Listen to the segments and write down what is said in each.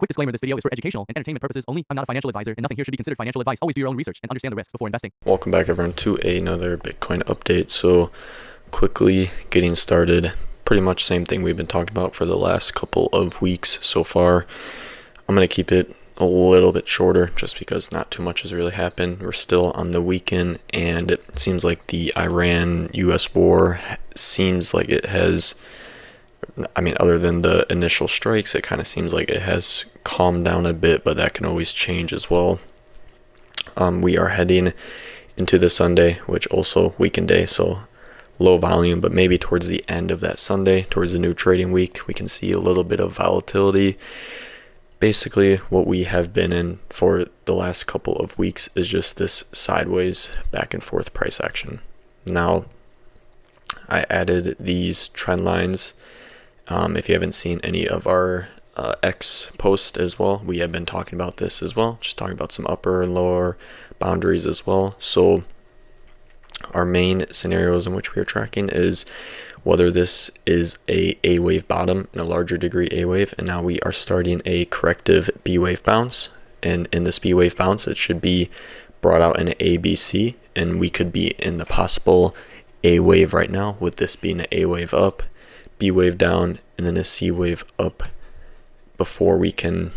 Quick disclaimer, this video is for educational and entertainment purposes only. I'm not a financial advisor, and nothing here should be considered financial advice. Always do your own research and understand the risks before investing. Welcome back everyone to another Bitcoin update. So quickly getting started, pretty much same thing we've been talking about for the last couple of weeks so far. I'm going to keep it a little bit shorter just because not too much has really happened. We're still on the weekend, and it seems like the Iran-US war seems like it has, other than the initial strikes, it kind of seems like it has calmed down a bit, but that can always change as well. We are heading into the Sunday, which also weekend day, so low volume, but maybe towards the end of that Sunday, towards the new trading week, we can see a little bit of volatility. Basically, what we have been in for the last couple of weeks is just this sideways back and forth price action. Now, I added these trend lines. If you haven't seen any of our X post as well, we have been talking about this as well, just talking about some upper and lower boundaries as well. So our main scenarios in which we are tracking is whether this is a wave bottom, in a larger degree A wave, and now we are starting a corrective B wave bounce. And in this B wave bounce, it should be brought out in an A, B, C, and we could be in the possible A wave right now, with this being an A wave up, B wave down, and then a C wave up before we can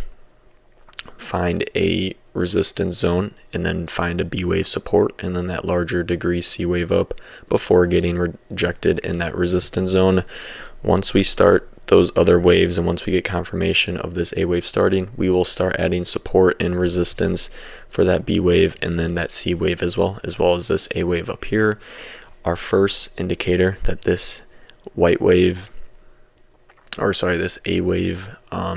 find a resistance zone and then find a B wave support, and then that larger degree C wave up before getting rejected in that resistance zone. Once we start those other waves and once we get confirmation of this A wave starting, we will start adding support and resistance for that B wave and then that C wave as well as this A wave up here. Our first indicator that this this A wave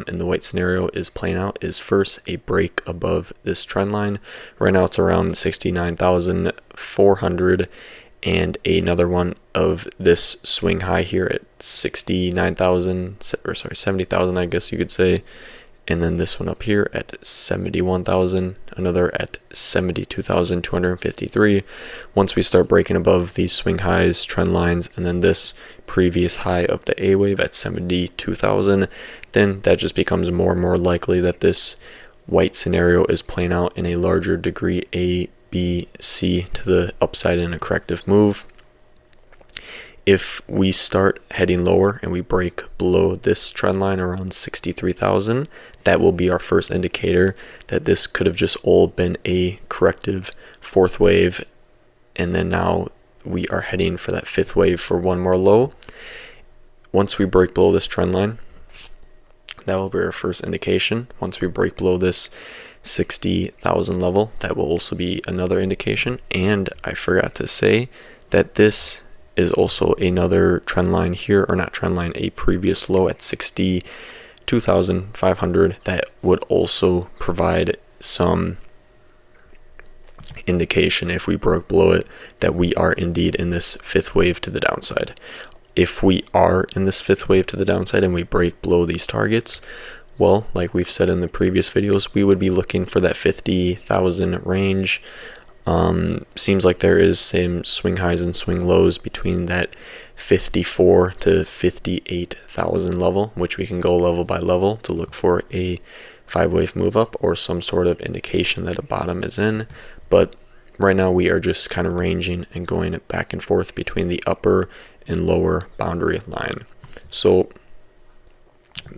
in the white scenario is playing out is first a break above this trend line. Right now it's around 69,400, and another one of this swing high here at 70,000, I guess you could say. And then this one up here at 71,000, another at 72,253. Once we start breaking above these swing highs, trend lines, and then this previous high of the A wave at 72,000, then that just becomes more and more likely that this white scenario is playing out in a larger degree A, B, C to the upside in a corrective move. If we start heading lower and we break below this trend line around 63,000, that will be our first indicator that this could have just all been a corrective fourth wave, and then now we are heading for that fifth wave for one more low. Once we break below this trend line, that will be our first indication. Once we break below this 60,000 level, that will also be another indication. And I forgot to say that this is also another trend line here, or not trend line, a previous low at 62,500 that would also provide some indication, if we broke below it, that we are indeed in this fifth wave to the downside. If we are in this fifth wave to the downside and we break below these targets, well, like we've said in the previous videos, we would be looking for that 50,000 range. Seems like there is some swing highs and swing lows between that 54 to 58,000 level, which we can go level by level to look for a 5-wave move up or some sort of indication that a bottom is in. But right now we are just kind of ranging and going back and forth between the upper and lower boundary line. So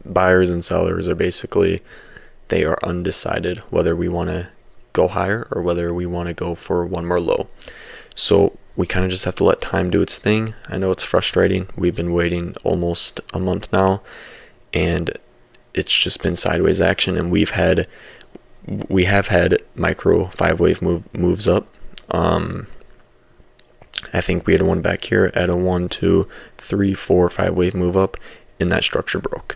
buyers and sellers are basically, they are undecided whether we want to go higher or whether we want to go for one more low. So we kind of just have to let time do its thing. I know it's frustrating. We've been waiting almost a month now, and it's just been sideways action, and we have had micro 5-wave moves up. I think we had one back here at a 1, 2, 3, 4, 5-wave move up, and that structure broke.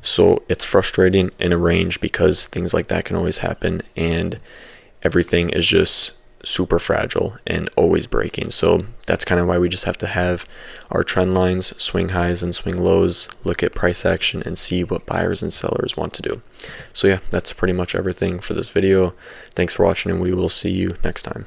So it's frustrating in a range because things like that can always happen, and everything is just super fragile and always breaking. So that's kind of why we just have to have our trend lines, swing highs and swing lows, look at price action and see what buyers and sellers want to do. So yeah, that's pretty much everything for this video. Thanks for watching, and we will see you next time.